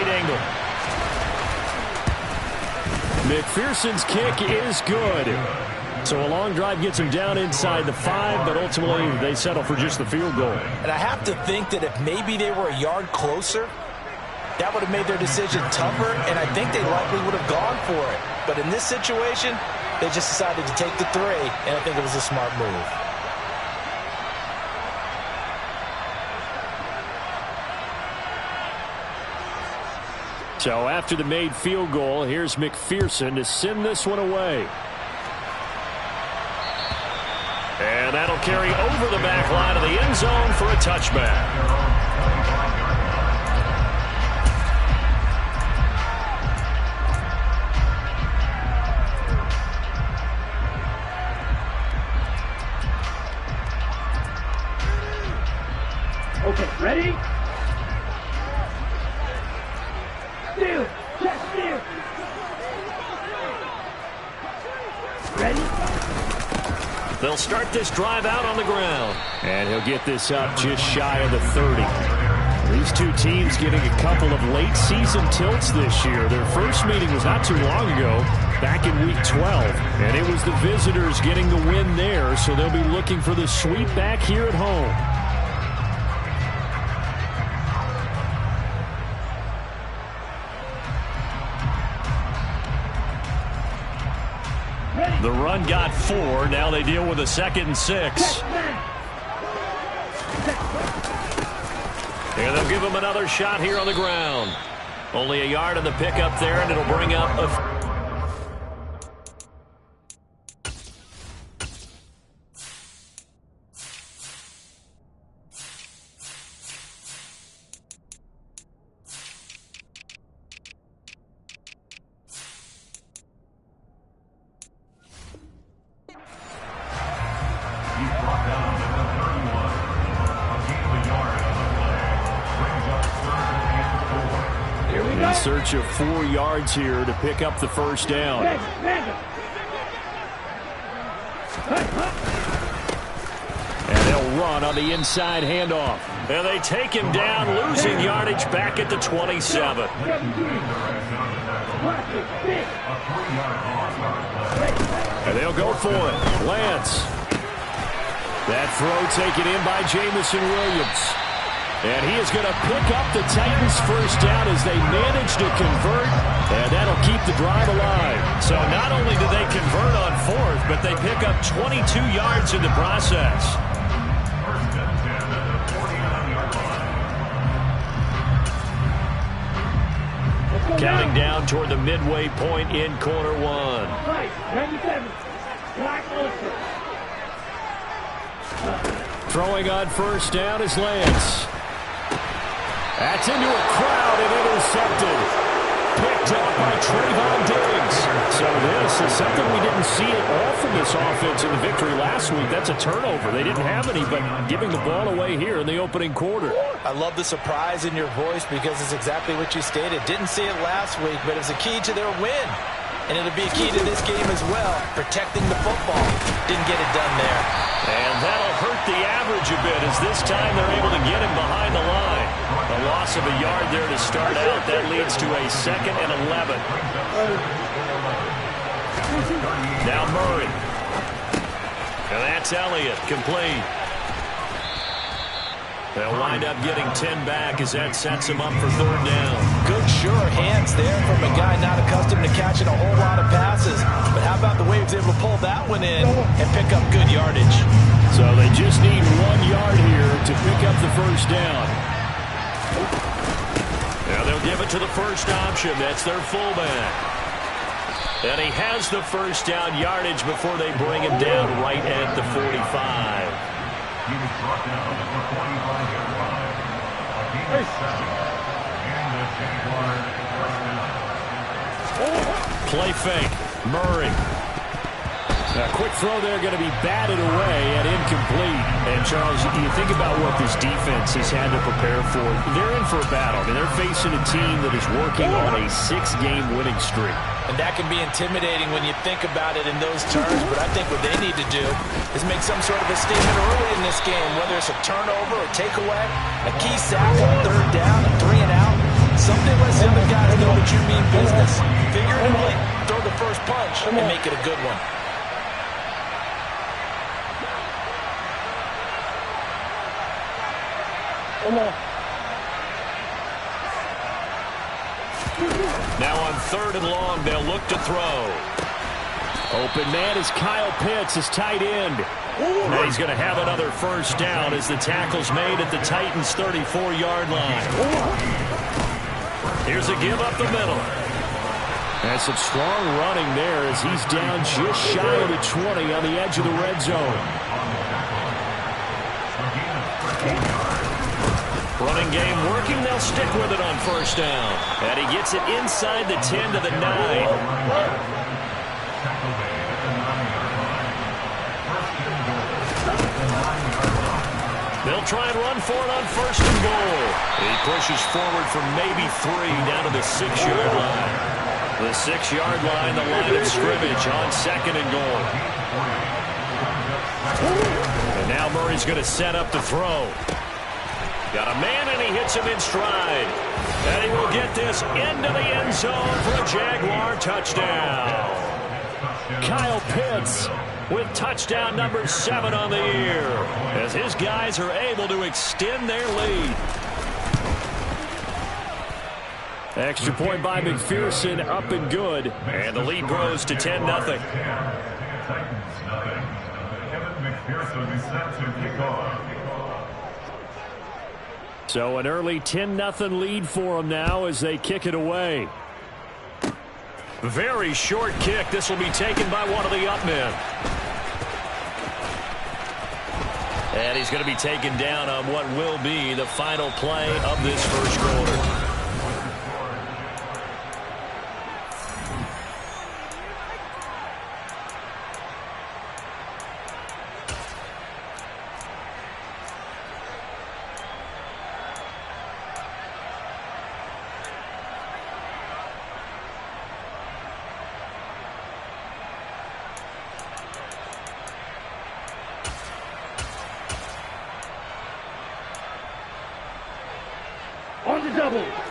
right angle. McPherson's kick is good. So a long drive gets him down inside the 5, but ultimately they settle for just the field goal. And I have to think that if maybe they were a yard closer, that would have made their decision tougher, and I think they likely would have gone for it. But in this situation, they just decided to take the 3, and I think it was a smart move. So after the made field goal, here's McPherson to send this one away. And that'll carry over the back line of the end zone for a touchback. Okay, ready? Steal! Check, steal! Ready? They'll start this drive out on the ground. And he'll get this up just shy of the 30. These two teams getting a couple of late season tilts this year. Their first meeting was not too long ago, back in week 12. And it was the visitors getting the win there, so they'll be looking for the sweep back here at home. The run got 4. Now they deal with a 2nd and 6. And they'll give him another shot here on the ground. Only a yard on the pickup there, and it'll bring up a... In search of 4 yards here to pick up the first down. And they'll run on the inside handoff. And they take him down, losing yardage back at the 27. And they'll go for it. Lance. That throw taken in by Jamison Williams. And he is going to pick up the Titans' first down as they manage to convert, and that'll keep the drive alive. So not only do they convert on 4th, but they pick up 22 yards in the process. Counting down toward the midway point in quarter 1. Throwing on first down is Lance. That's into a crowd and intercepted. Picked up by Trayvon Diggs. So this is something we didn't see at all from this offense in the victory last week. That's a turnover. They didn't have any, but giving the ball away here in the opening quarter. I love the surprise in your voice because it's exactly what you stated. Didn't see it last week, but it's a key to their win. And it'll be a key to this game as well, protecting the football. Didn't get it done there. And that'll hurt the average a bit as this time they're able to get him behind the line. A loss of a yard there to start out. That leads to a 2nd and 11. Now Murray. And that's Elliott, complete. They'll wind up getting 10 back as that sets him up for 3rd down. Good, sure hands there from a guy not accustomed to catching a whole lot of passes. But how about the way he was able to pull that one in and pick up good yardage? So they just need 1 yard here to pick up the first down. Now they'll give it to the first option. That's their fullback. And he has the first down yardage before they bring him down right at the 45. He was brought down at the 45-yard line. A gain of 7. And the Jaguars first down. Play fake. Murray. A quick throw there going to be batted away and incomplete. And, Charles, you think about what this defense has had to prepare for. They're in for a battle. I mean, they're facing a team that is working on a 6-game winning streak. And that can be intimidating when you think about it in those terms. But I think what they need to do is make some sort of a statement early in this game, whether it's a turnover or takeaway, a key sack on 3rd down, a 3 and out. Something lets the other mean business. Figuratively, throw the first punch and make it a good one. Now on 3rd and long, they'll look to throw. Open man is Kyle Pitts, his tight end. And he's going to have another first down as the tackle's made at the Titans' 34-yard line. Here's a give up the middle. And some strong running there as he's down just shy of the 20 on the edge of the red zone. Running game working. They'll stick with it on first down. And he gets it inside the 10 to the 9. They'll try and run for it on 1st and goal. He pushes forward from maybe 3 down to the 6-yard line. The 6-yard line, the line of scrimmage on 2nd and goal. And now Murray's going to set up to throw. Got a man, and he hits him in stride. And he will get this into the end zone for a Jaguar touchdown. Kyle Pitts with touchdown number 7 on the year, as his guys are able to extend their lead. Extra point by McPherson, up and good. And the lead grows to 10-0. So an early 10-0 lead for them now as they kick it away. Very short kick. This will be taken by one of the up men. And he's going to be taken down on what will be the final play of this first quarter.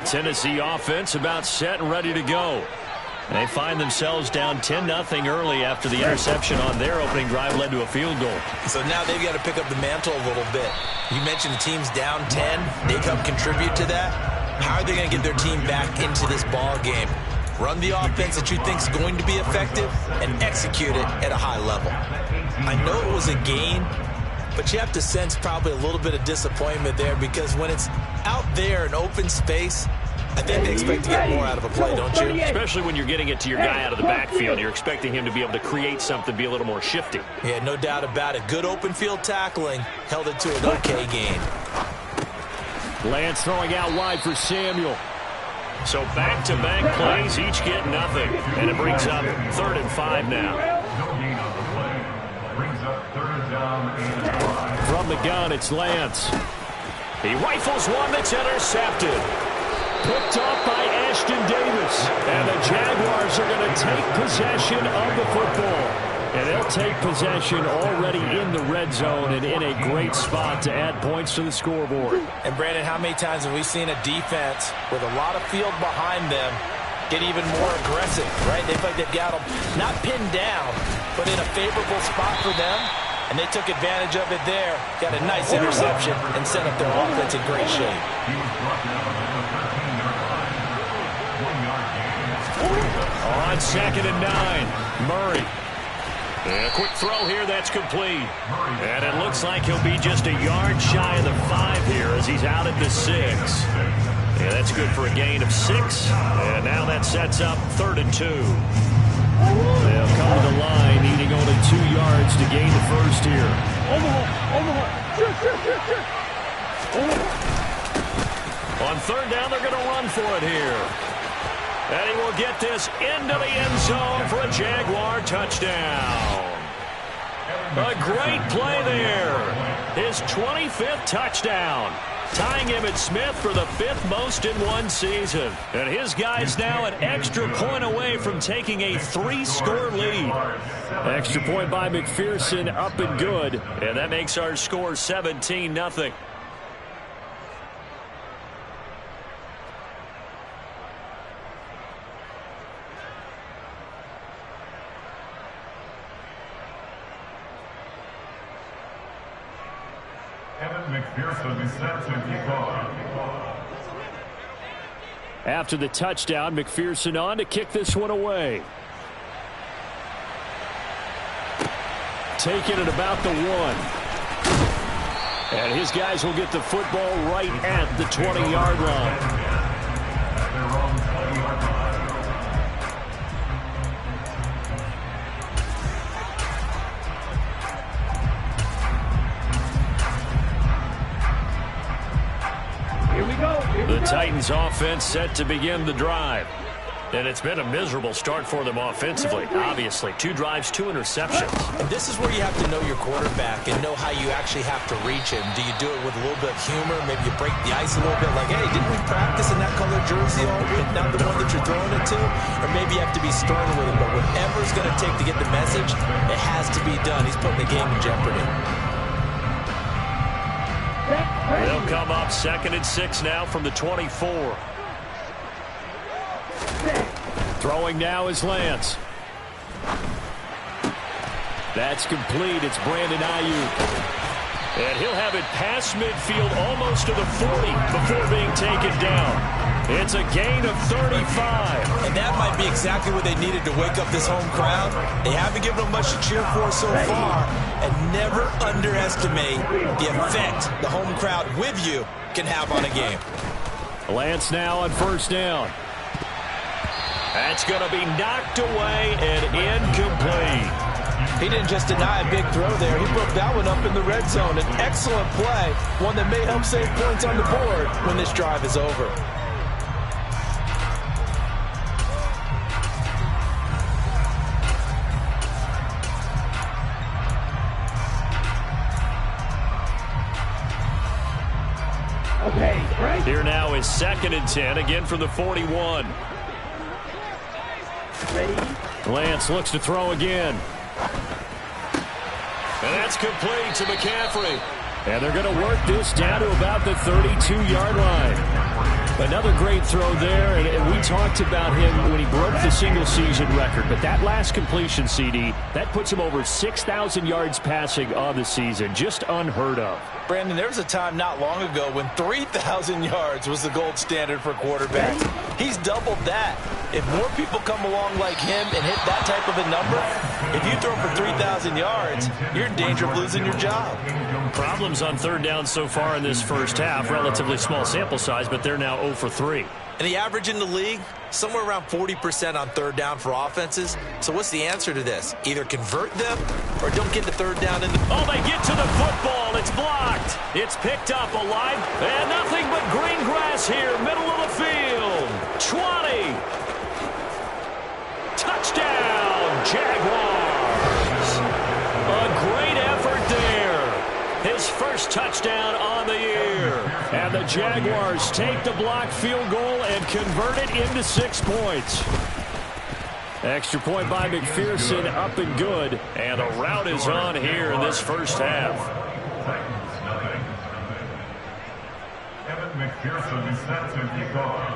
Tennessee offense about set and ready to go. They find themselves down 10-0 early after the interception on their opening drive led to a field goal. So now they've got to pick up the mantle a little bit. You mentioned the team's down 10. They come contribute to that. How are they going to get their team back into this ball game? Run the offense that you think is going to be effective and execute it at a high level. I know it was a gain, but you have to sense probably a little bit of disappointment there, because when it's out there in open space, I think they expect to get more out of a play, don't you? Especially when you're getting it to your guy out of the backfield. You're expecting him to be able to create something, be a little more shifty. Yeah, no doubt about it. Good open field tackling held it to an okay gain. Lance throwing out wide for Samuel. So back-to-back plays, each get nothing. And it brings up 3rd and 5 now. From the gun, it's Lance. He rifles one that's intercepted. Picked off by Ashton Davis. And the Jaguars are going to take possession of the football. And they'll take possession already in the red zone and in a great spot to add points to the scoreboard. And Brandon, how many times have we seen a defense with a lot of field behind them get even more aggressive, right? They feel like they've got them not pinned down, but in a favorable spot for them. And they took advantage of it there. Got a nice interception and set up their offense in great shape. On 2nd and 9, Murray. And a quick throw here, that's complete. And it looks like he'll be just a yard shy of the 5 here as he's out at the 6. Yeah, that's good for a gain of 6. And now that sets up 3rd and 2. They'll come to the line, needing only 2 yards to gain the first here. On 3rd down, they're going to run for it here. And he will get this into the end zone for a Jaguar touchdown. A great play there. His 25th touchdown. Tying Emmitt Smith for the 5th most in one season. And his guys now an extra point away from taking a 3-score lead. Extra point by McPherson, up and good. And that makes our score 17-0. After the touchdown, McPherson on to kick this one away. Taking it about the 1. And his guys will get the football right at the 20-yard line. The Titans offense set to begin the drive. And it's been a miserable start for them offensively. Obviously, 2 drives, 2 interceptions. And this is where you have to know your quarterback and know how you actually have to reach him. Do you do it with a little bit of humor? Maybe you break the ice a little bit like, hey, didn't we practice in that color jersey all week? Not the one that you're throwing it to? Or maybe you have to be stern with him. But whatever it's going to take to get the message, it has to be done. He's putting the game in jeopardy. They'll come up 2nd and 6 now from the 24. Throwing now is Lance. That's complete. It's Brandon Ayuk. And he'll have it past midfield almost to the 40 before being taken down. It's a gain of 35. And that might be exactly what they needed to wake up this home crowd. They haven't given them much to cheer for so far. And never underestimate the effect the home crowd with you can have on a game. Lance now on 1st down. That's going to be knocked away and incomplete. He didn't just deny a big throw there. He broke that one up in the red zone. An excellent play, one that may help save points on the board when this drive is over. Okay, right. Here now is 2nd and 10, again from the 41. Ready? Lance looks to throw again. And that's complete to McCaffrey. And they're going to work this down to about the 32-yard line. Another great throw there, and we talked about him when he broke the single-season record. But that last completion, CD, that puts him over 6,000 yards passing on the season. Just unheard of. Brandon, there was a time not long ago when 3,000 yards was the gold standard for quarterbacks. He's doubled that. If more people come along like him and hit that type of a number, if you throw for 3,000 yards, you're in danger of losing your job. Problems on 3rd down so far in this first half. Relatively small sample size, but they're now 0 for 3. And the average in the league, somewhere around 40% on 3rd down for offenses. So what's the answer to this? Either convert them or don't get the 3rd down in the... Oh, they get to the football. It's blocked. It's picked up alive. And nothing but green grass here, middle of the field. 20. Touchdown, Jaguars. A great effort there. His first touchdown on the year. And the Jaguars take the blocked field goal and convert it into 6 points. Extra point by McPherson, up and good. And the rout is on here in this first half.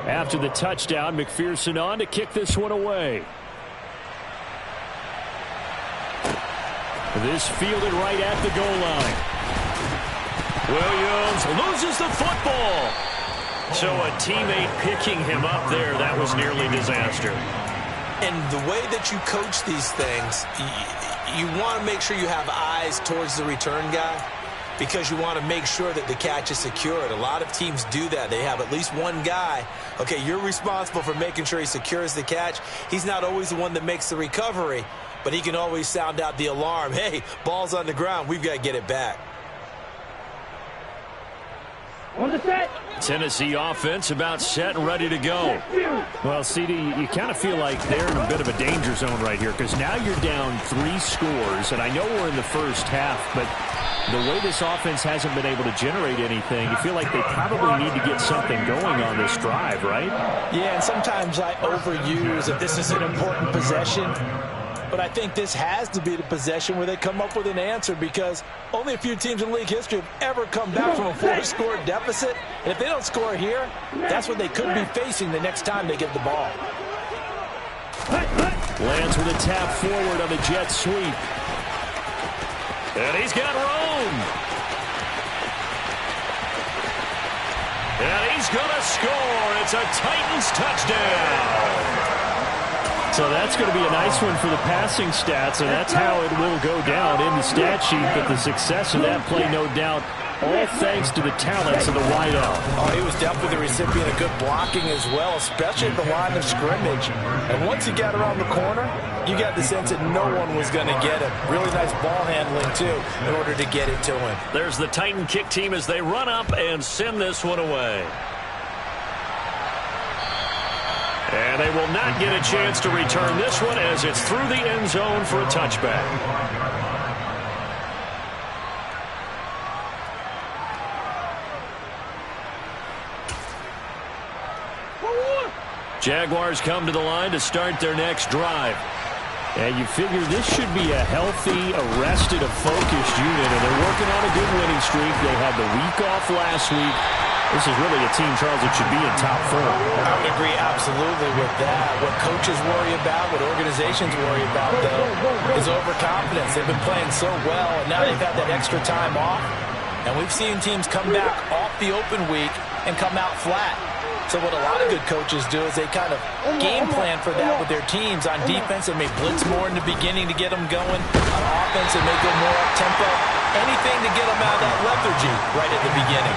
After the touchdown, McPherson on to kick this one away. This fielded right at the goal line. Williams loses the football. So a teammate picking him up there, that was nearly disaster. And the way that you coach these things, you want to make sure you have eyes towards the return guy because you want to make sure that the catch is secured. A lot of teams do that. They have at least one guy. Okay, you're responsible for making sure he secures the catch. He's not always the one that makes the recovery, but he can always sound out the alarm. Hey, ball's on the ground. We've got to get it back. On the set. Tennessee offense about set and ready to go. Well, CD, you kind of feel like they're in a bit of a danger zone right here because now you're down 3 scores, and I know we're in the first half, but the way this offense hasn't been able to generate anything, you feel like they probably need to get something going on this drive, right? Yeah, and sometimes I overuse if this is an important possession. But I think this has to be the possession where they come up with an answer because only a few teams in league history have ever come back from a 4-score deficit. And if they don't score here, that's what they could be facing the next time they get the ball. Lands with a tap forward on the jet sweep. And he's got room. And he's going to score. It's a Titans touchdown. So that's going to be a nice one for the passing stats, and that's how it will go down in the stat sheet. But the success of that play, no doubt, all thanks to the talents of the wideout. Oh, he was definitely the recipient of good blocking as well, especially at the line of scrimmage. And once he got around the corner, you got the sense that no one was going to get him. Really nice ball handling, too, in order to get it to him. There's the Titan kick team as they run up and send this one away. And they will not get a chance to return this one as it's through the end zone for a touchback. Jaguars come to the line to start their next drive. And you figure this should be a healthy, arrested, focused unit, and they're working on a good winning streak. They had the week off last week. This is really a team, Charles, that should be in top form. I would agree absolutely with that. What coaches worry about, what organizations worry about, though, is overconfidence. They've been playing so well, and now they've had that extra time off. And we've seen teams come back off the open week and come out flat. So what a lot of good coaches do is they kind of game plan for that with their teams. On defense, they may blitz more in the beginning to get them going. On offense, they may go more up-tempo. Anything to get them out of that lethargy right at the beginning.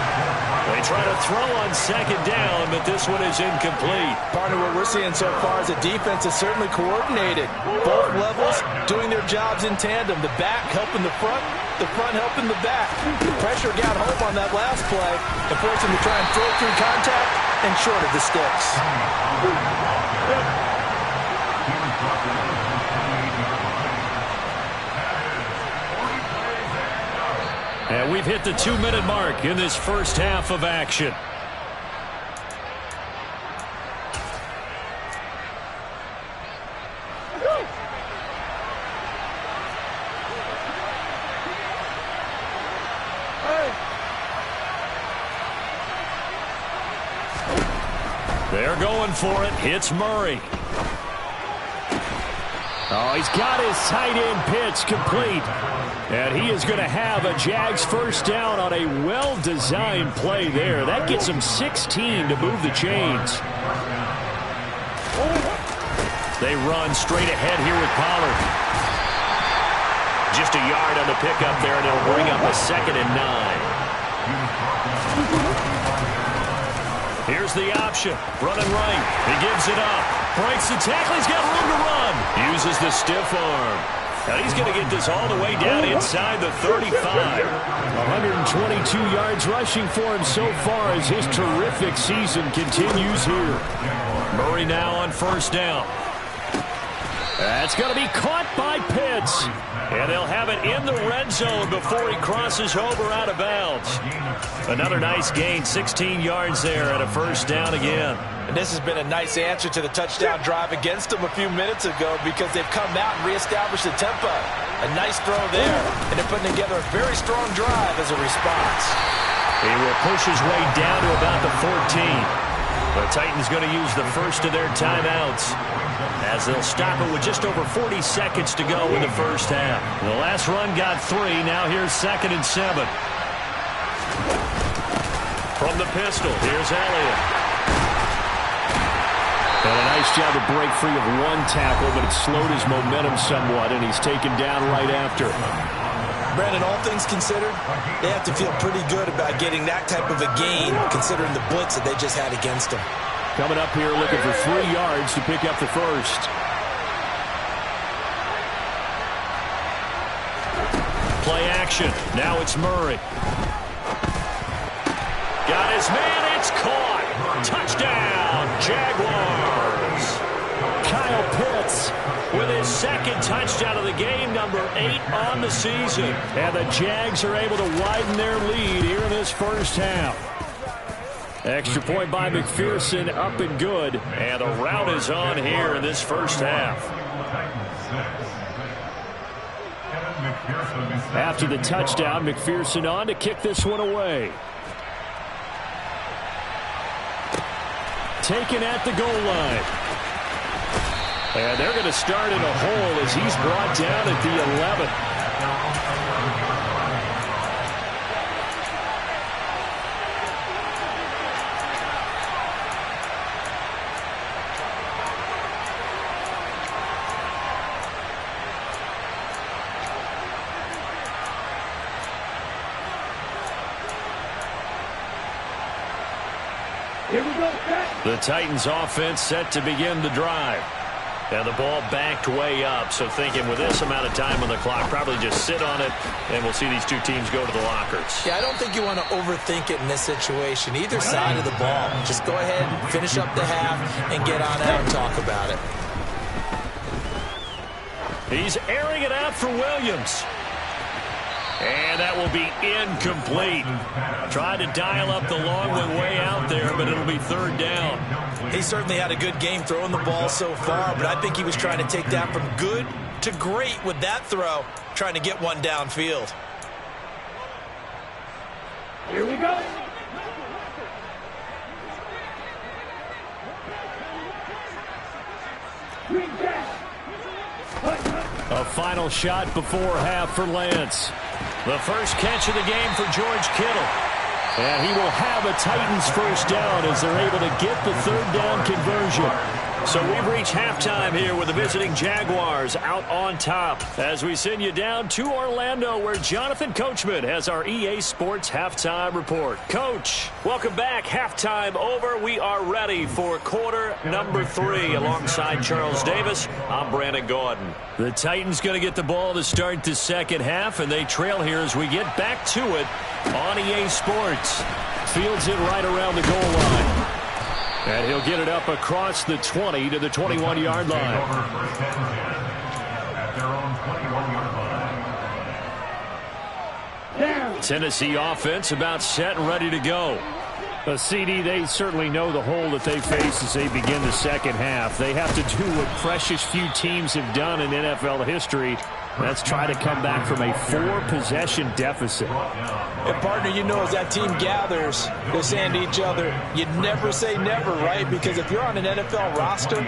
They try to throw on second down, but this one is incomplete. Partner, what we're seeing so far is the defense is certainly coordinated. Both levels doing their jobs in tandem. The back helping the front helping the back. Pressure got home on that last play and forced him to try and throw through contact and short of the sticks. And we've hit the 2-minute mark in this first half of action. They're going for it. It's Murray. Oh, he's got his tight end pitch complete. And he is going to have a Jags first down on a well-designed play there. That gets him 16 to move the chains. They run straight ahead here with Pollard. Just a yard on the pickup there, and it'll bring up a 2nd and 9. Here's the option. Running right. He gives it up. Breaks the tackle. He's got room to run. Uses the stiff arm. Now he's going to get this all the way down inside the 35. 122 yards rushing for him so far as his terrific season continues here. Murray now on first down. That's going to be caught by Pitts. And they'll have it in the red zone before he crosses over out of bounds. Another nice gain, 16 yards there and a first down again. And this has been a nice answer to the touchdown drive against them a few minutes ago because they've come out and reestablished the tempo. A nice throw there, and they're putting together a very strong drive as a response. He will push his way down to about the 14. The Titans going to use the first of their timeouts as they'll stop it with just over 40 seconds to go in the first half. The last run got 3. Now here's 2nd and 7. From the pistol, here's Elliott. And a nice job to break free of one tackle, but it slowed his momentum somewhat, and he's taken down right after. Brandon, all things considered, they have to feel pretty good about getting that type of a gain, considering the blitz that they just had against them. Coming up here looking for 3 yards to pick up the first. Play action. Now it's Murray. Got his man. It's caught. Touchdown, Jaguars. Kyle Pitts with his 2nd touchdown of the game, number 8 on the season. And the Jags are able to widen their lead here in this first half. Extra point by McPherson, up and good. And the rout is on here in this first half. After the touchdown, McPherson on to kick this one away. Taken at the goal line. And they're going to start in a hole as he's brought down at the 11. Here we go, set. The Titans offense set to begin the drive. And the ball backed way up, so thinking with this amount of time on the clock, probably just sit on it, and we'll see these two teams go to the lockers. Yeah, I don't think you want to overthink it in this situation. Either side of the ball. Just go ahead and finish up the half and get on out and talk about it. He's airing it out for Williams. And that will be incomplete. Tried to dial up the long one way out there, but it'll be third down. He certainly had a good game throwing the ball so far, but I think he was trying to take that from good to great with that throw, trying to get one downfield. Here we go. Green jack. A final shot before half for Lance. The first catch of the game for George Kittle. And he will have a Titans first down as they're able to get the third down conversion. So we've reached halftime here with the visiting Jaguars out on top as we send you down to Orlando where Jonathan Coachman has our EA Sports Halftime Report. Coach, welcome back. Halftime over. We are ready for quarter number 3 alongside Charles Davis. I'm Brandon Gaudin. The Titans going to get the ball to start the second half, and they trail here as we get back to it on EA Sports. Fields it right around the goal line. And he'll get it up across the 20 to the 21-yard line. Tennessee offense about set and ready to go. CD, they certainly know the hole that they face as they begin the second half. They have to do what precious few teams have done in NFL history. That's try to come back from a 4-possession deficit. And partner, you know, as that team gathers, they're saying to each other, you never say never, right? Because if you're on an NFL roster,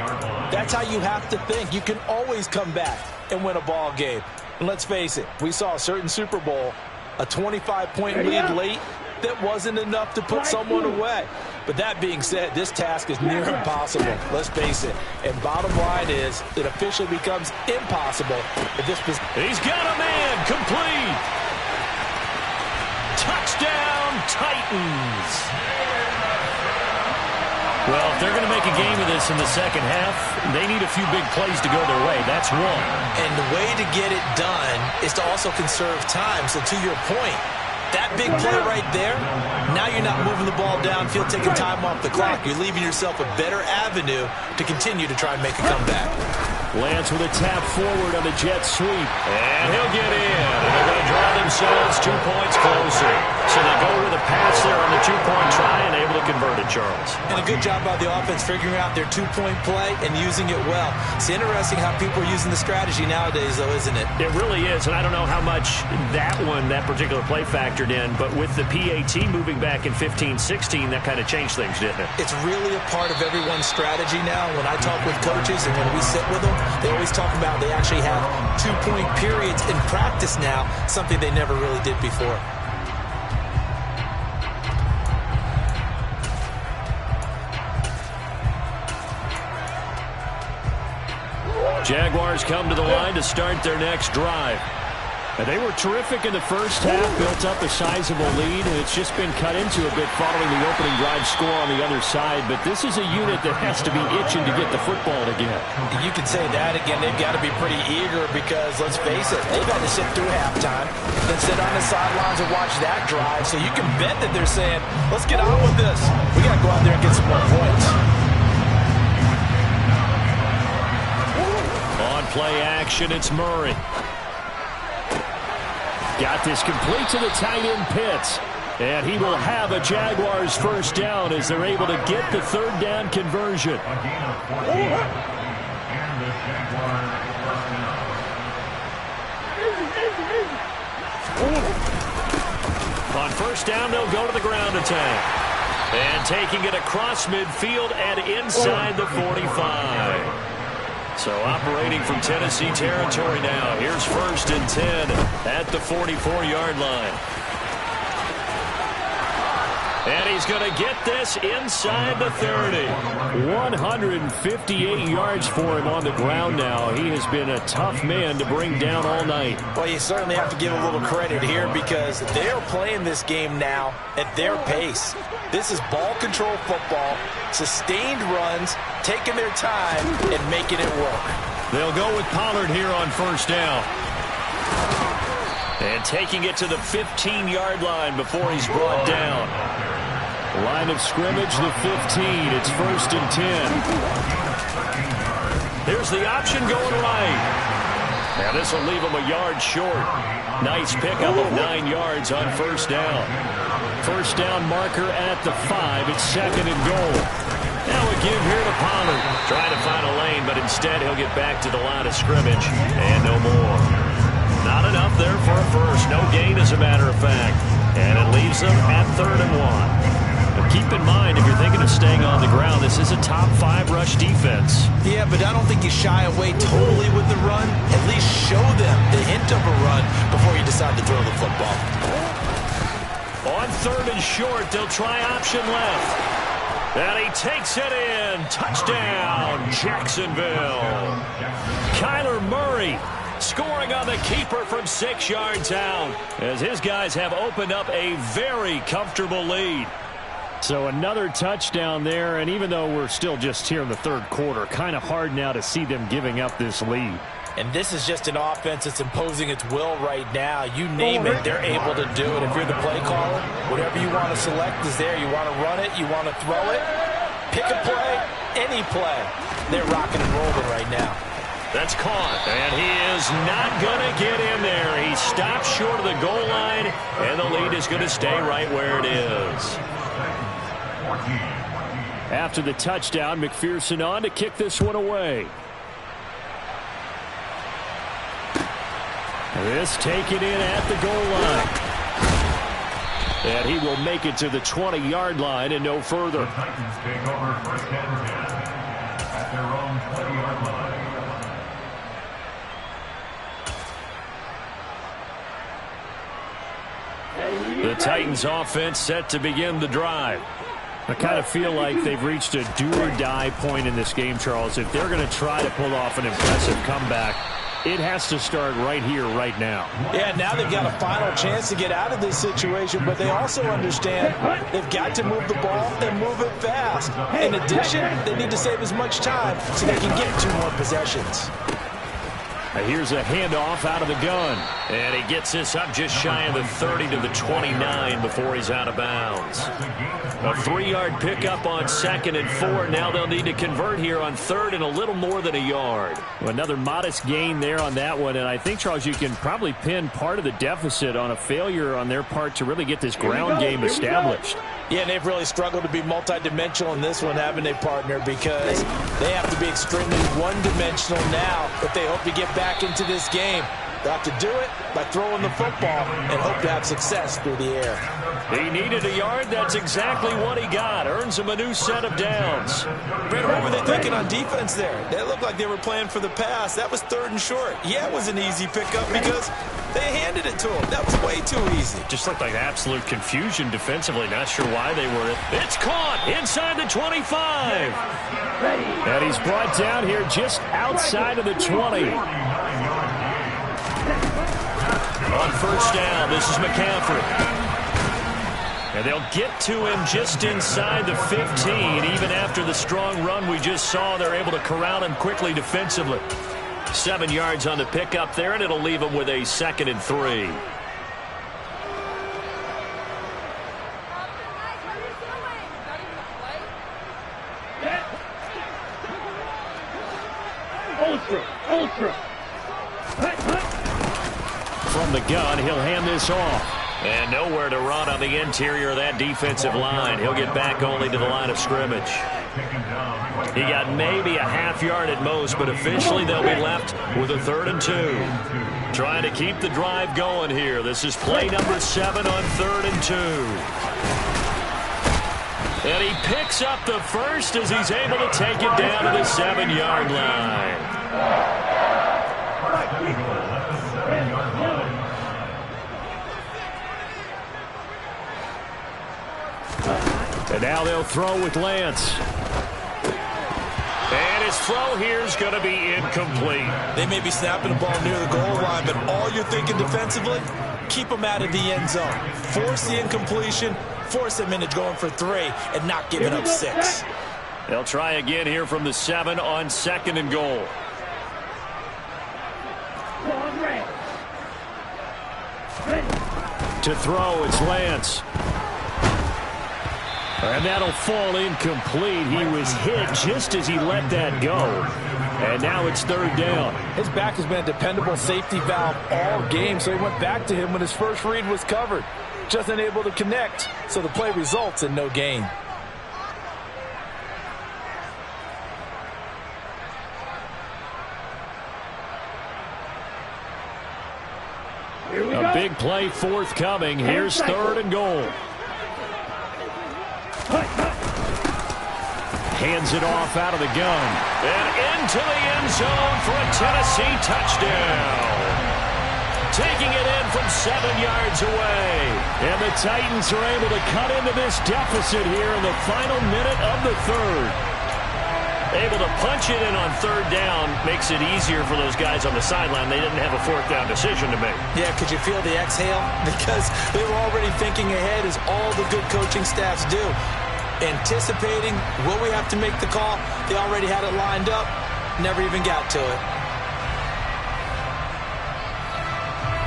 that's how you have to think. You can always come back and win a ball game. And let's face it, we saw a certain Super Bowl, a 25-point lead late, that wasn't enough to put someone away. But that being said, this task is near impossible. Let's face it. And bottom line is, it officially becomes impossible if this... He's got a man complete. Touchdown, Titans. Well, if they're going to make a game of this in the second half, they need a few big plays to go their way. That's one. And the way to get it done is to also conserve time. So to your point, that big play right there, now you're not moving the ball downfield, taking time off the clock. You're leaving yourself a better avenue to continue to try and make a comeback. Lance with a tap forward on the jet sweep. And he'll get in. And they're going to draw themselves 2 points closer. So they go with a pass there on the 2-point try and able to convert it, Charles. And a good job by the offense figuring out their 2-point play and using it well. It's interesting how people are using the strategy nowadays, though, isn't it? It really is. And I don't know how much that particular play factored in. But with the PAT moving back in 15-16, that kind of changed things, didn't it? It's really a part of everyone's strategy now. When I talk with coaches and when we sit with them, they always talk about they actually have 2-point periods in practice now, something they never really did before. Jaguars come to the line to start their next drive. And they were terrific in the first half, built up a sizable lead, and it's just been cut into a bit following the opening drive score on the other side. But this is a unit that has to be itching to get the football again. You could say that again. They've got to be pretty eager because, let's face it, they've had to sit through halftime, then sit on the sidelines and watch that drive. So you can bet that they're saying, let's get on with this. We got to go out there and get some more points. On play action, it's Murray. Got this complete to the tight end Pitts. And he will have a Jaguars first down as they're able to get the third down conversion. On first down, they'll go to the ground attack. And taking it across midfield and inside the 45. So operating from Tennessee territory now. Here's 1st and 10 at the 44-yard line. And he's going to get this inside the 30. 158 yards for him on the ground now. He has been a tough man to bring down all night. Well, you certainly have to give a little credit here because they're playing this game now at their pace. This is ball control football, sustained runs, taking their time, and making it work. They'll go with Pollard here on first down. And taking it to the 15-yard line before he's brought down. Line of scrimmage, the 15. It's 1st and 10. Here's the option going right. Now this will leave him a yard short. Nice pickup of 9 yards on first down. First down marker at the 5. It's 2nd and goal. Now a give here to Pollard. Trying to find a lane, but instead he'll get back to the line of scrimmage. And no more. Not enough there for a first. No gain, as a matter of fact. And it leaves them at 3rd and 1. But keep in mind, if you're thinking of staying on the ground, this is a top 5 rush defense. Yeah, but I don't think you shy away totally with the run. At least show them the hint of a run before you decide to throw the football. On 3rd and short, they'll try option left. And he takes it in. Touchdown, Jacksonville. Kyler Murray scoring on the keeper from 6 yards out, as his guys have opened up a very comfortable lead. So another touchdown there, and even though we're still just here in the 3rd quarter, kind of hard now to see them giving up this lead. And this is just an offense that's imposing its will right now. You name it, they're able to do it. If you're the play caller, whatever you want to select is there. You want to run it, you want to throw it, pick a play, any play. They're rocking and rolling right now. That's caught, and he is not going to get in there. He stops short of the goal line, and the lead is going to stay right where it is. After the touchdown, McPherson on to kick this one away. This taken in at the goal line. And he will make it to the 20-yard line and no further. The Titans take over 1st and 10 at their own 20-yard line. The Titans offense set to begin the drive. I kind of feel like they've reached a do-or-die point in this game, Charles. If they're going to try to pull off an impressive comeback, it has to start right here, right now. Yeah, now they've got a final chance to get out of this situation, but they also understand they've got to move the ball and move it fast. In addition, they need to save as much time so they can get 2 more possessions. Here's a handoff out of the gun. And he gets this up just shy of the 30 to the 29 before he's out of bounds. A 3-yard pickup on 2nd and 4. Now they'll need to convert here on 3rd and a little more than a yard. Another modest gain there on that one. And I think, Charles, you can probably pin part of the deficit on a failure on their part to really get this ground game established. Yeah, and they've really struggled to be multidimensional in this one, haven't they, partner? Because they have to be extremely one-dimensional now if they hope to get back into this game. They'll have to do it by throwing the football and hope to have success through the air. He needed a yard. That's exactly what he got. Earns him a new set of downs. Brad, what were they thinking on defense there? They looked like they were playing for the pass. That was 3rd and short. Yeah, it was an easy pickup because they handed it to him. That was way too easy. Just looked like absolute confusion defensively. Not sure why they were. It's caught inside the 25. And he's brought down here just outside of the 20. On first down, this is McCaffrey. And they'll get to him just inside the 15. Even after the strong run we just saw, they're able to corral him quickly defensively. 7 yards on the pickup there, and it'll leave him with a 2nd and 3. Ultra. From the gun, he'll hand this off. And nowhere to run on the interior of that defensive line. He'll get back only to the line of scrimmage. He got maybe a half yard at most, but officially they'll be left with a 3rd and 2. Trying to keep the drive going here. This is play number 7 on 3rd and 2. And he picks up the first as he's able to take it down to the 7-yard line. And now they'll throw with Lance. And his throw here is going to be incomplete. They may be snapping the ball near the goal line, but all you're thinking defensively, keep them out of the end zone. Force the incompletion, force him into going for 3 and not giving up 6. They'll try again here from the 7 on 2nd and goal. To throw, it's Lance. And that'll fall incomplete. He was hit just as he let that go. And now it's 3rd down. His back has been a dependable safety valve all game, so he went back to him when his first read was covered. Just unable to connect, so the play results in no gain. A big play forthcoming. Here's 3rd and goal. Hands it off out of the gun. And into the end zone for a Tennessee touchdown. Taking it in from 7 yards away. And the Titans are able to cut into this deficit here in the final minute of the 3rd. Able to punch it in on 3rd down makes it easier for those guys on the sideline. They didn't have a 4th down decision to make. Yeah, could you feel the exhale? Because they were already thinking ahead, as all the good coaching staffs do. Anticipating, will we have to make the call? They already had it lined up, never even got to it.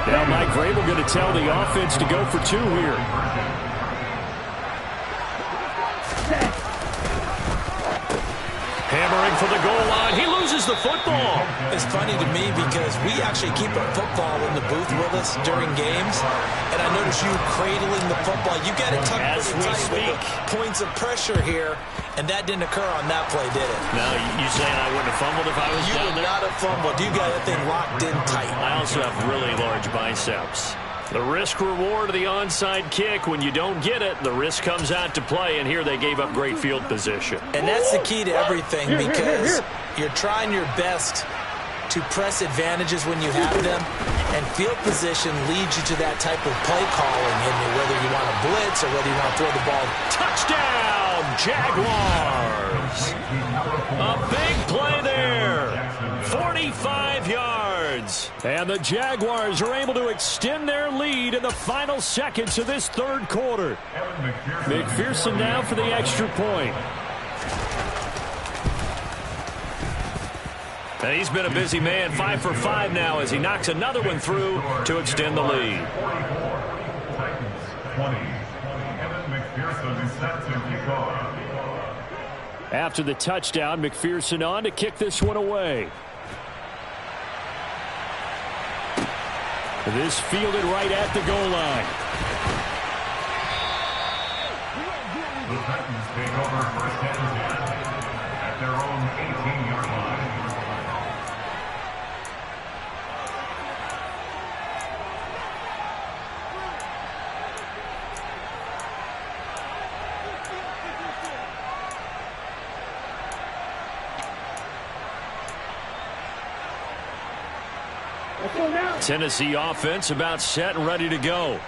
Now Mike Vrabel going to tell the offense to go for 2 here. Hammering for the goal line. He loses the football. It's funny to me because we actually keep a football in the booth with us during games. And I notice you cradling the football. You got it tucked pretty tight with the points of pressure here. And that didn't occur on that play, did it? No, you saying I wouldn't have fumbled if I was down there? You would not have fumbled. You got that thing locked in tight. I also have really large biceps. The risk-reward of the onside kick, when you don't get it, the risk comes out to play, and here they gave up great field position. And that's the key to everything, because you're trying your best to press advantages when you have them, and field position leads you to that type of play calling, and whether you want to blitz or whether you want to throw the ball. Touchdown, Jaguars! A big play there. 45 yards. And the Jaguars are able to extend their lead in the final seconds of this 3rd quarter. McPherson now for the extra point. And he's been a busy man, 5 for 5 now as he knocks another one through to extend the lead. Titans 20. Evan McPherson is set to kick off. After the touchdown, McPherson on to kick this one away. This fielded right at the goal line. The Titans take over 1st and 10 at their own 18-yard line. Tennessee offense about set and ready to go.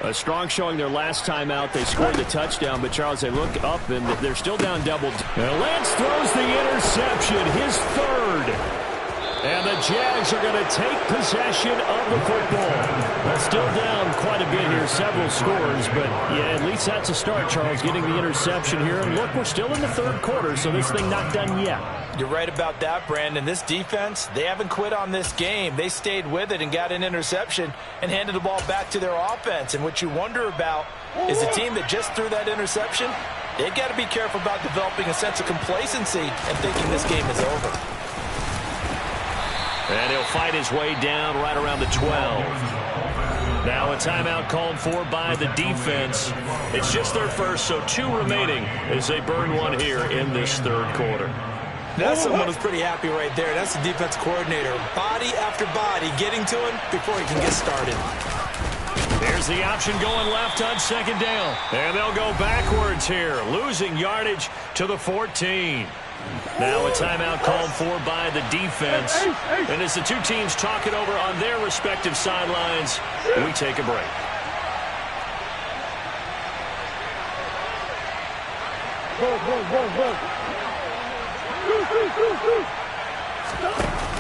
A strong showing their last time out. They scored the touchdown, but Charles, they look up and they're still down double. And Lance throws the interception, his 3rd. And the Jags are going to take possession of the football. Still down quite a bit here, several scores, but yeah, at least that's a start, Charles, getting the interception here. And look, we're still in the 3rd quarter, so this thing not done yet. You're right about that, Brandon. This defense, they haven't quit on this game. They stayed with it and got an interception and handed the ball back to their offense. And what you wonder about is the team that just threw that interception, they've got to be careful about developing a sense of complacency and thinking this game is over. And he'll fight his way down right around the 12. Now a timeout called for by the defense. It's just their first, so 2 remaining as they burn one here in this 3rd quarter. That's someone who's pretty happy right there. That's the defense coordinator. Body after body getting to him before he can get started. There's the option going left on 2nd down. And they'll go backwards here, losing yardage to the 14. Now a timeout called for by the defense. And as the 2 teams talk it over on their respective sidelines, we take a break.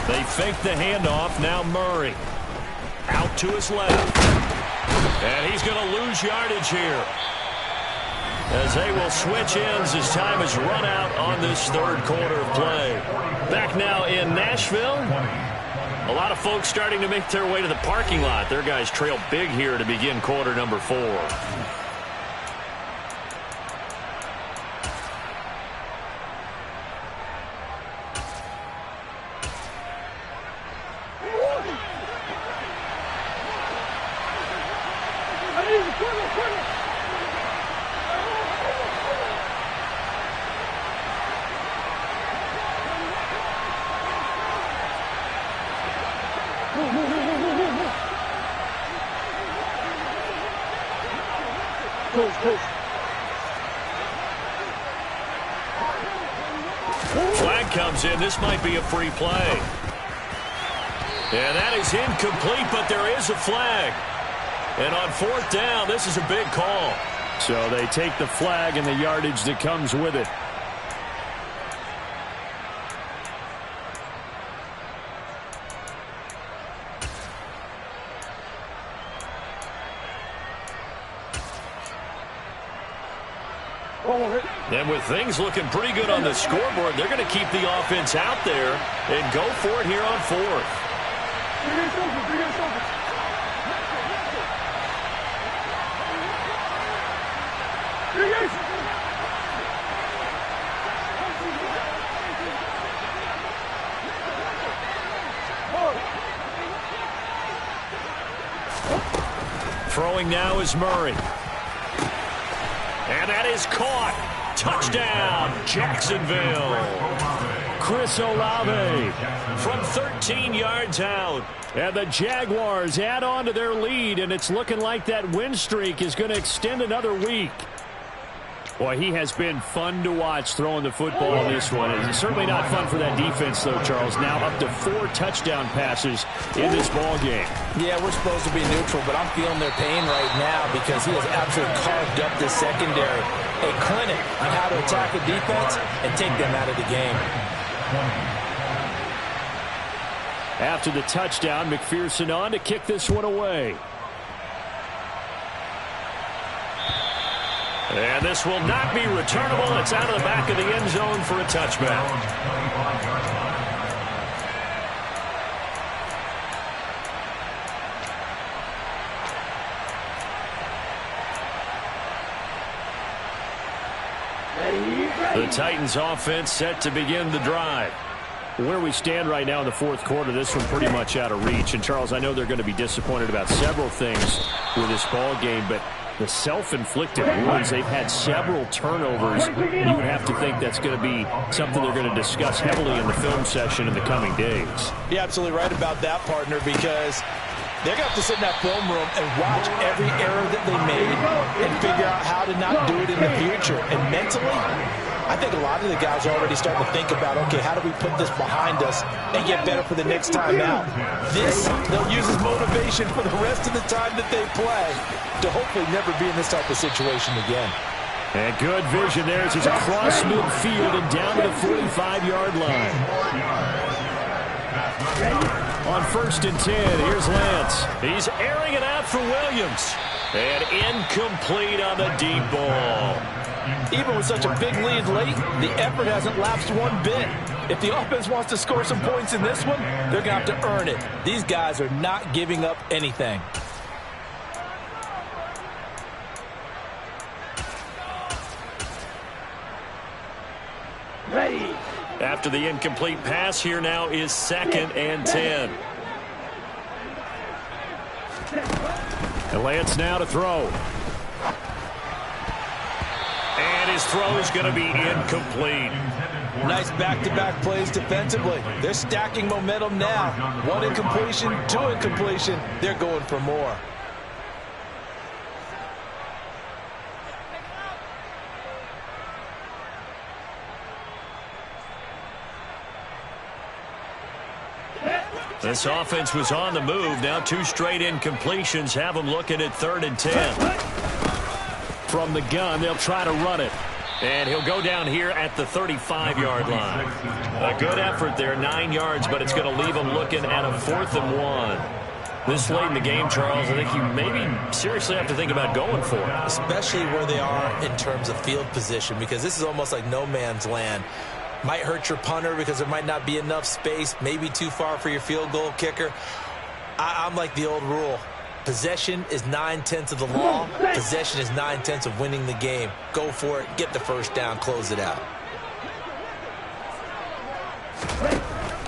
They fake the handoff. Now Murray out to his left. And he's going to lose yardage here. as they will switch ends as time has run out on this third quarter of play. Back now in Nashville. A lot of folks starting to make their way to the parking lot. Their guys trail big here to begin quarter number 4. Flag comes in. This might be a free play. And that is incomplete, but there is a flag. And on 4th down, this is a big call. So they take the flag and the yardage that comes with it. And with things looking pretty good on the scoreboard, they're going to keep the offense out there and go for it here on 4th. Throwing now is Murray. And that is caught. Touchdown, Jacksonville. Chris Olave from 13 yards out. And the Jaguars add on to their lead, and it's looking like that win streak is going to extend another week. Boy, he has been fun to watch throwing the football in this one. It's certainly not fun for that defense, though, Charles. Now up to 4 touchdown passes in this ball game. Yeah, we're supposed to be neutral, but I'm feeling their pain right now because he has absolutely carved up the secondary. A clinic on how to attack the defense and take them out of the game. After the touchdown, McPherson on to kick this one away. And this will not be returnable. It's out of the back of the end zone for a touchback. The Titans offense set to begin the drive. Where we stand right now in the 4th quarter, this one pretty much out of reach. And, Charles, I know they're going to be disappointed about several things with this ball game, but the self-inflicted wounds, they've had several turnovers. You would have to think that's going to be something they're going to discuss heavily in the film session in the coming days. You're absolutely right about that, partner, because they're going to have to sit in that film room and watch every error that they made and figure out how to not do it in the future. And mentally, I think a lot of the guys are already starting to think about, okay, how do we put this behind us and get better for the next time out? This, they'll use as motivation for the rest of the time that they play to hopefully never be in this type of situation again. And good vision there as he's across midfield and down to the 45-yard line. On 1st and 10, here's Lance. He's airing it out for Williams. And incomplete on the deep ball. Even with such a big lead late, the effort hasn't lapsed one bit. If the offense wants to score some points in this one, they're going to have to earn it. These guys are not giving up anything. Ready. After the incomplete pass, here now is 2nd and 10. And Lance now to throw. And his throw is going to be incomplete. Nice back-to-back plays defensively. They're stacking momentum now. 1 incompletion, 2 incompletion. They're going for more. This offense was on the move. Now 2 straight incompletions have them looking at 3rd and 10. From the gun, they'll try to run it. And he'll go down here at the 35-yard line. A good effort there, 9 yards, but it's going to leave him looking at a 4th and 1. This late in the game, Charles, I think you maybe seriously have to think about going for it. Especially where they are in terms of field position, because this is almost like no man's land. Might hurt your punter because there might not be enough space, maybe too far for your field goal kicker. I'm like the old rule. Possession is 9/10 of the law. Possession is 9/10 of winning the game. Go for it, get the first down, close it out.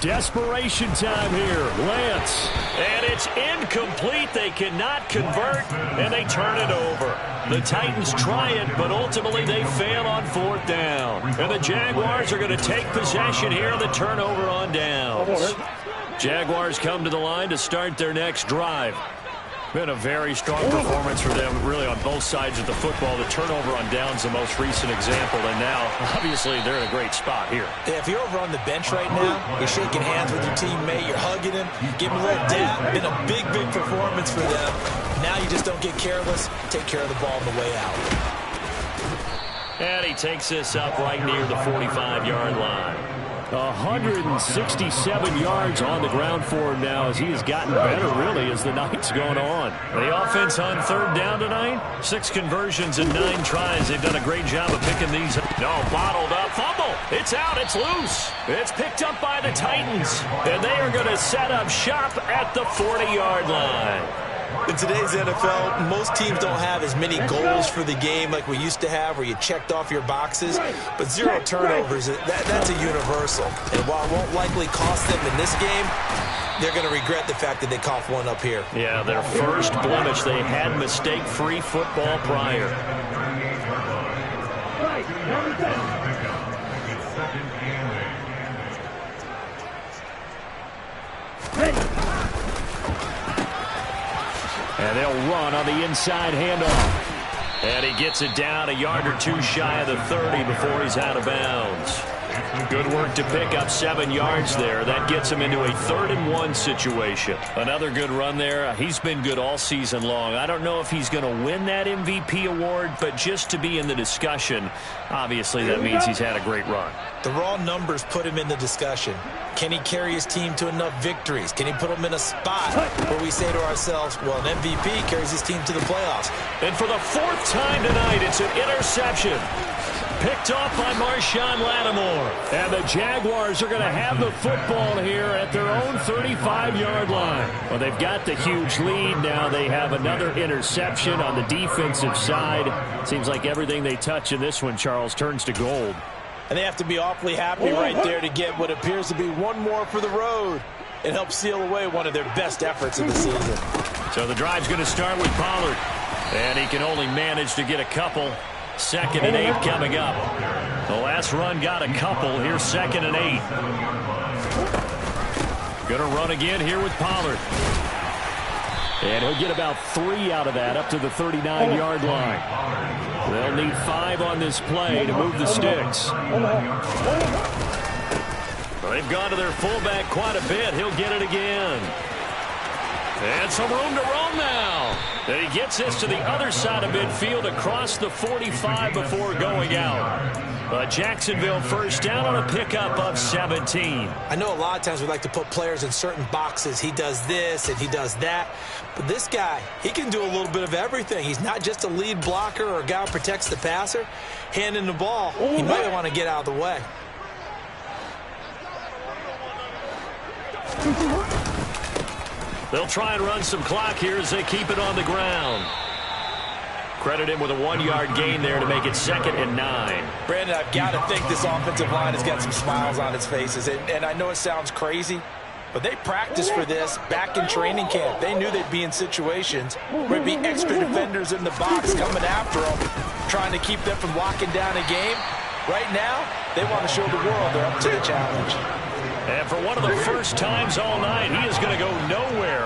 Desperation time here. Lance. And it's incomplete. They cannot convert, and they turn it over. The Titans try it, but ultimately they fail on 4th down. And the Jaguars are going to take possession here on the turnover on downs. Jaguars come to the line to start their next drive. Been a very strong performance for them, really, on both sides of the football. The turnover on downs, the most recent example, and now, obviously, they're in a great spot here. Yeah, if you're over on the bench right now, you're shaking hands with your teammate, you're hugging him, giving him a little dap. Been a big, big performance for them. Now you just don't get careless. Take care of the ball on the way out. And he takes this up right near the 45-yard line. 167 yards on the ground for him now as he has gotten better, really, as the night's going on. The offense on 3rd down tonight, 6 conversions and 9 tries. They've done a great job of picking these. No, bottled up. Fumble. It's out. It's loose. It's picked up by the Titans. And they are going to set up shop at the 40-yard line. In today's NFL, most teams don't have as many goals for the game like we used to have, where you checked off your boxes. But 0 turnovers, that's a universal. And while it won't likely cost them in this game, they're going to regret the fact that they coughed one up here. Yeah, their first blemish. They had mistake-free football prior. And they'll run on the inside handoff. And he gets it down a yard or 2 shy of the 30 before he's out of bounds. Good work to pick up 7 yards there. That gets him into a 3rd and 1 situation. Another good run there. He's been good all season long. I don't know if he's going to win that MVP award, but just to be in the discussion, obviously that means he's had a great run. The raw numbers put him in the discussion. Can he carry his team to enough victories? Can he put them in a spot where we say to ourselves, well, an MVP carries his team to the playoffs? And for the 4th time tonight, it's an interception. Picked off by Marshawn Lattimore. And the Jaguars are going to have the football here at their own 35-yard line. Well, they've got the huge lead. Now they have another interception on the defensive side. Seems like everything they touch in this one, Charles, turns to gold. And they have to be awfully happy right there to get what appears to be one more for the road. It helps seal away one of their best efforts of the season. So the drive's going to start with Pollard. And he can only manage to get a couple. 2nd and 8 coming up. The last run got a couple. Here's 2nd and 8. Going to run again here with Pollard. And he'll get about 3 out of that up to the 39-yard line. They'll need 5 on this play to move the sticks. They've gone to their fullback quite a bit. He'll get it again. And some room to roam now. And he gets this to the other side of midfield across the 45 before going out. Jacksonville first down on a pickup of 17. I know a lot of times we like to put players in certain boxes. He does this and he does that. But this guy, he can do a little bit of everything. He's not just a lead blocker or a guy who protects the passer. Handing the ball, he might want to get out of the way. They'll try and run some clock here as they keep it on the ground. Credit him with a 1-yard gain there to make it 2nd and 9. Brandon, I've got to think this offensive line has got some smiles on its faces. And I know it sounds crazy, but they practiced for this back in training camp. They knew they'd be in situations where there'd be extra defenders in the box coming after them, trying to keep them from locking down a game. Right now, they want to show the world they're up to the challenge. And for one of the first times all night, he is going to go nowhere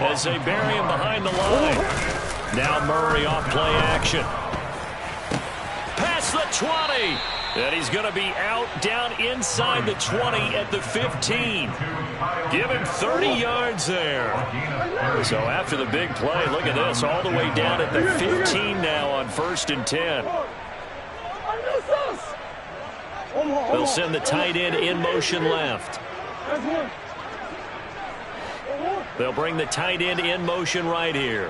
as they bury him behind the line. Now Murray off play action. Past the 20. And he's going to be out down inside the 20 at the 15. Give him 30 yards there. So after the big play, look at this, all the way down at the 15 now on 1st and 10. They'll send the tight end in motion left. They'll bring the tight end in motion right here.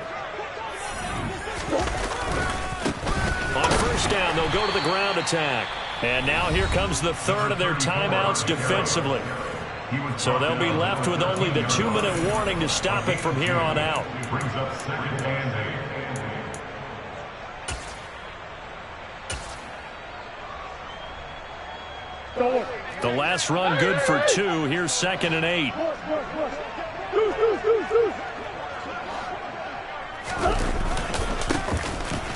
On first down, they'll go to the ground attack. And now here comes the third of their timeouts defensively. So they'll be left with only the 2-minute warning to stop it from here on out. Brings up second and 8. The last run good for 2. Here's 2nd and 8.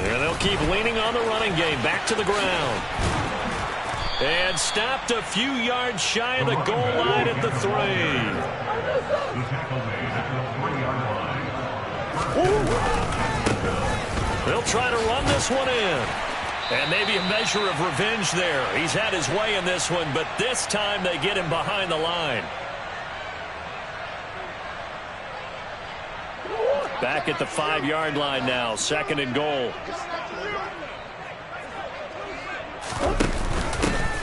And they'll keep leaning on the running game. Back to the ground. And stopped a few yards shy of the goal line at the 3. The tackle made at the 3-yard line. They'll try to run this one in. And maybe a measure of revenge there. He's had his way in this one, but this time they get him behind the line. Back at the 5-yard line now, 2nd and goal.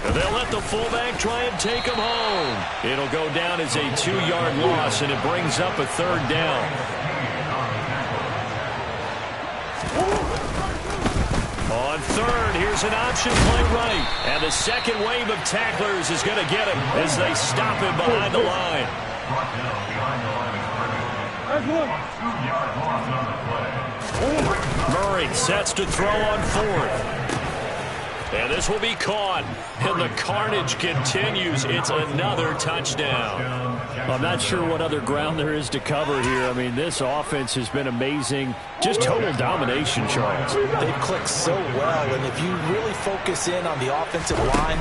And they'll let the fullback try and take him home. It'll go down as a 2-yard loss, and it brings up a 3rd down. On 3rd, here's an option play right. And the second wave of tacklers is going to get him as they stop him behind the line. Brought down behind the line of scrimmage. 2-yard loss on the play. Murray sets to throw on 4th. And this will be caught. And the carnage continues. It's another touchdown. I'm not sure what other ground there is to cover here. I mean, this offense has been amazing. Just total domination, Charles. They've clicked so well, and if you really focus in on the offensive line,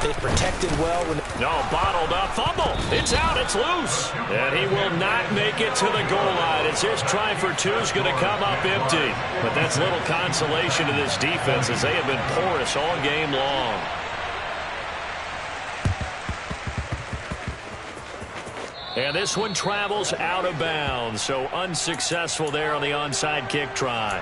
they've protected well. No, bottled up, fumble. It's out, it's loose. And he will not make it to the goal line. It's his try for 2 is going to come up empty. But that's little consolation to this defense as they have been porous all game long. And this one travels out of bounds, so unsuccessful there on the onside kick try.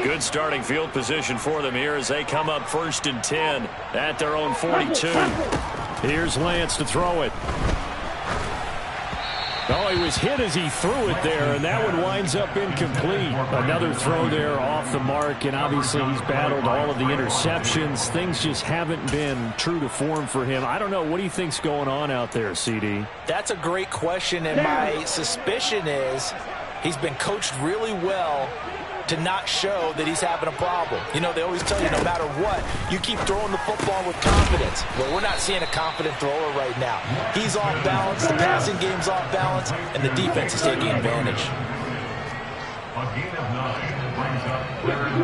Good starting field position for them here as they come up 1st and 10 at their own 42. Here's Lance to throw it. Oh, he was hit as he threw it there, and that one winds up incomplete. Another throw there off the mark, and obviously he's battled all of the interceptions. Things just haven't been true to form for him. I don't know. What do you think's going on out there, CD? That's a great question, and my suspicion is he's been coached really well to not show that he's having a problem. You know, they always tell you no matter what, you keep throwing the football with confidence. Well, we're not seeing a confident thrower right now. He's off balance, the passing game's off balance, and the defense is taking advantage. A gain of 9 brings up 3rd and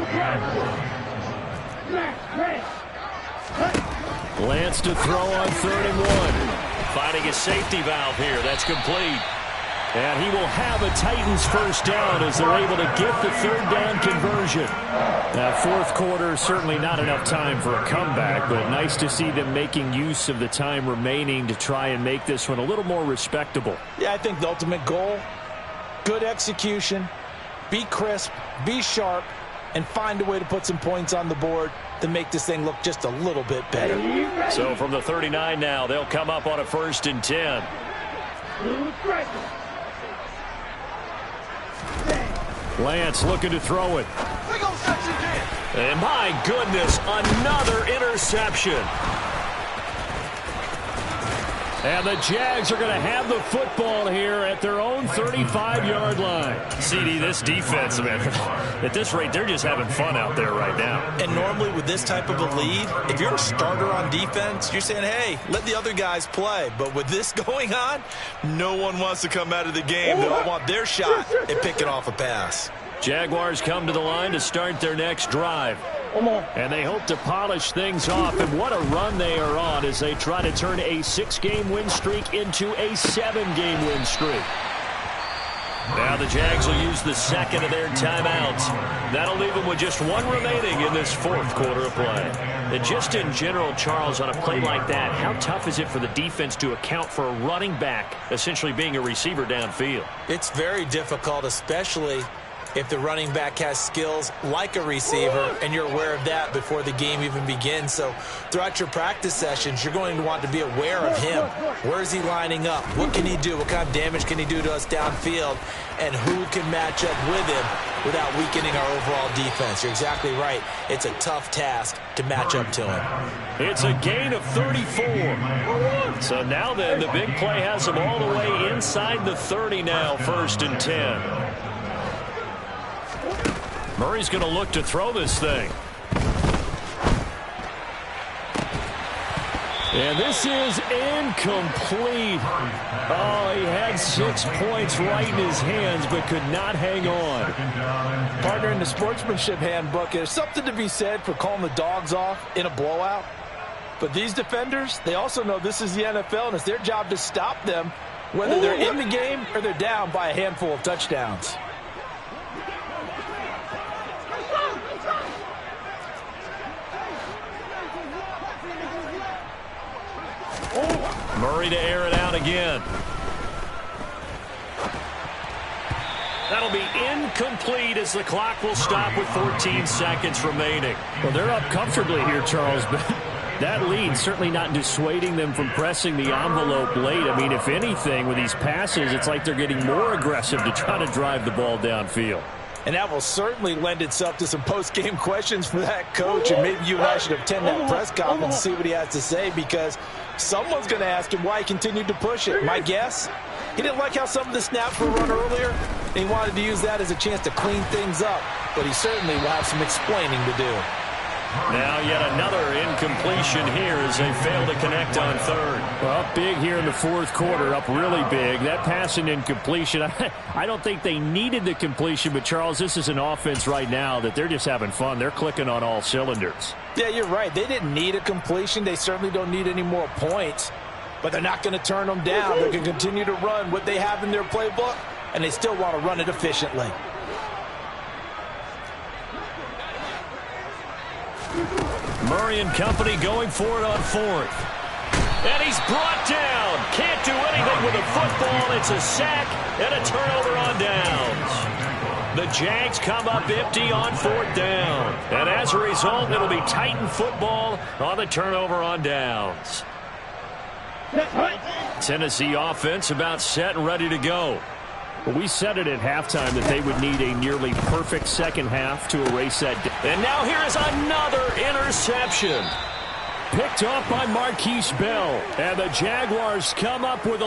1. Lance to throw on 3rd and 1. Finding a safety valve here. That's complete. And he will have a Titans first down as they're able to get the 3rd down conversion. That 4th quarter, certainly not enough time for a comeback, but nice to see them making use of the time remaining to try and make this one a little more respectable. Yeah, I think the ultimate goal, good execution, be crisp, be sharp, and find a way to put some points on the board to make this thing look just a little bit better. So from the 39 now, they'll come up on a 1st and 10. Lance looking to throw it. And my goodness, another interception. And the Jags are going to have the football here at their own 35-yard line. CD, this defense, man, at this rate, they're just having fun out there right now. And normally with this type of a lead, if you're a starter on defense, you're saying, hey, let the other guys play. But with this going on, no one wants to come out of the game. They all want their shot at picking off a pass. Jaguars come to the line to start their next drive. And they hope to polish things off. And what a run they are on as they try to turn a 6-game win streak into a 7-game win streak. Now Now the Jags will use the second of their timeouts. That'll leave them with just one remaining in this fourth quarter of play. And just in general, Charles, on a play like that, how tough is it for the defense to account for a running back essentially being a receiver downfield? It's very difficult, especially if the running back has skills like a receiver, and you're aware of that before the game even begins. So throughout your practice sessions, you're going to want to be aware of him. Where is he lining up? What can he do? What kind of damage can he do to us downfield? And who can match up with him without weakening our overall defense? You're exactly right. It's a tough task to match up to him. It's a gain of 34. So now then, the big play has them all the way inside the 30 now, 1st and 10. Murray's going to look to throw this thing. And this is incomplete. Oh, he had 6 points right in his hands, but could not hang on. Partner, in the sportsmanship handbook, there's something to be said for calling the dogs off in a blowout. But these defenders, they also know this is the NFL, and it's their job to stop them, whether they're in the game or they're down by a handful of touchdowns. Murray to air it out again. That'll be incomplete as the clock will stop with 14 seconds remaining. Well, they're up comfortably here, Charles, but that lead certainly not dissuading them from pressing the envelope late. I mean, if anything, with these passes, it's like they're getting more aggressive to try to drive the ball downfield. And that will certainly lend itself to some post-game questions for that coach. And maybe you and I should attend that press conference and see what he has to say, because someone's going to ask him why he continued to push it. My guess, he didn't like how some of the snaps were run earlier, and he wanted to use that as a chance to clean things up. But he certainly will have some explaining to do. Now yet another incompletion here as they fail to connect on 3rd. Well, big here in the 4th quarter, up really big. That pass and incompletion, I don't think they needed the completion, but Charles, this is an offense right now that they're just having fun. They're clicking on all cylinders. Yeah, you're right. They didn't need a completion. They certainly don't need any more points, but they're not going to turn them down. They're going to continue to run what they have in their playbook, and they still want to run it efficiently. Murray and company going for it on 4th. And he's brought down. Can't do anything with the football. It's a sack and a turnover on downs. The Jags come up empty on 4th down. And as a result, it'll be Titan football on the turnover on downs. Tennessee offense about set and ready to go. Well, we said it at halftime that they would need a nearly perfect second half to erase that. And now here is another interception. Picked off by Marquise Bell. And the Jaguars come up with a